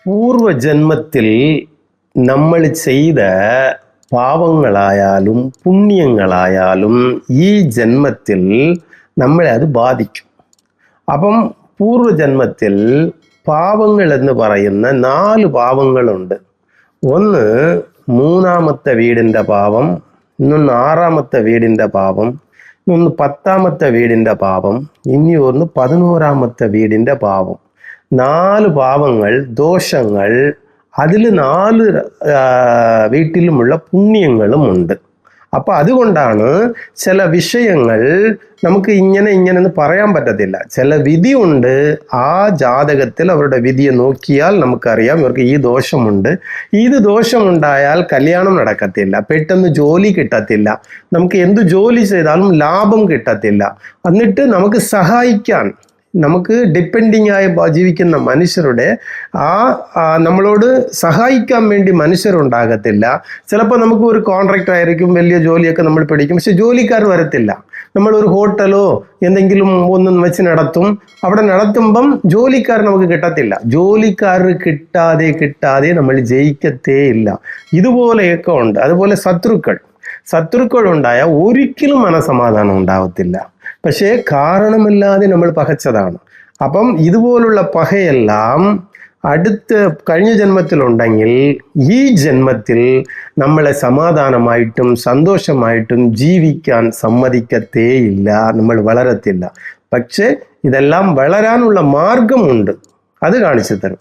പൂർവജന്മത്തിൽ നമ്മൾ ചെയ്ത പാവങ്ങളായാലും പുണ്യങ്ങളായാലും ഈ ജന്മത്തിൽ നമ്മളെ അത് ബാധിക്കും. അപ്പം പൂർവജന്മത്തിൽ പാവങ്ങൾ എന്ന് പറയുന്ന 4 പാവങ്ങളുണ്ട്. ഒന്ന് മൂന്നാമത്തെ വീടിൻ്റെ പാവം, ഇന്നൊന്ന് 6ാമത്തെ വീടിൻ്റെ പാവം, ഇന്നൊന്ന് 10ാമത്തെ വീടിൻ്റെ പാവം, ഇനി ഒന്ന് 11ാമത്തെ വീടിൻ്റെ പാവം. 4 പാവങ്ങൾ, ദോഷങ്ങൾ. അതിൽ 4 വീട്ടിലുമുള്ള പുണ്യങ്ങളുമുണ്ട്. അപ്പം അതുകൊണ്ടാണ് ചില വിഷയങ്ങൾ നമുക്ക് ഇങ്ങനെ പറയാൻ പറ്റത്തില്ല. ചില വിധിയുണ്ട്. ആ ജാതകത്തിൽ അവരുടെ വിധിയെ നോക്കിയാൽ നമുക്കറിയാം ഇവർക്ക് ഈ ദോഷമുണ്ട്. ഇത് ദോഷമുണ്ടായാൽ കല്യാണം നടക്കത്തില്ല, പെട്ടെന്ന് ജോലി കിട്ടത്തില്ല, നമുക്ക് എന്ത് ജോലി ചെയ്താലും ലാഭം കിട്ടത്തില്ല. എന്നിട്ട് നമുക്ക് സഹായിക്കാൻ, നമുക്ക് ഡിപ്പെൻഡിങ് ആയി ജീവിക്കുന്ന മനുഷ്യരുടെ നമ്മളോട് സഹായിക്കാൻ വേണ്ടി മനുഷ്യരുണ്ടാകത്തില്ല. ചിലപ്പോൾ നമുക്ക് ഒരു കോൺട്രാക്ട് ആയിരിക്കും, വലിയ ജോലിയൊക്കെ നമ്മൾ പിടിക്കും, പക്ഷെ ജോലിക്കാർ വരത്തില്ല. നമ്മളൊരു ഹോട്ടലോ എന്തെങ്കിലും ഒന്നും വെച്ച് നടത്തും. അവിടെ നടത്തുമ്പം ജോലിക്കാർ നമുക്ക് കിട്ടത്തില്ല. ജോലിക്കാർ കിട്ടാതെ നമ്മൾ ജയിക്കത്തേ ഇല്ല. ഇതുപോലെയൊക്കെ ഉണ്ട്. അതുപോലെ ശത്രുക്കൾ ഉണ്ടായാൽ ഒരിക്കലും മനസമാധാനം ഉണ്ടാവത്തില്ല. പക്ഷേ കാരണമില്ലാതെ നമ്മൾ പകച്ചതാണ്. അപ്പം ഇതുപോലുള്ള പകയെല്ലാം കഴിഞ്ഞ ജന്മത്തിലുണ്ടെങ്കിൽ ഈ ജന്മത്തിൽ നമ്മളെ സമാധാനമായിട്ടും സന്തോഷമായിട്ടും ജീവിക്കാൻ സമ്മതിക്കത്തേയില്ല, നമ്മൾ വളരത്തില്ല. പക്ഷേ ഇതെല്ലാം വളരാനുള്ള മാർഗമുണ്ട്, അത് കാണിച്ചു തരും.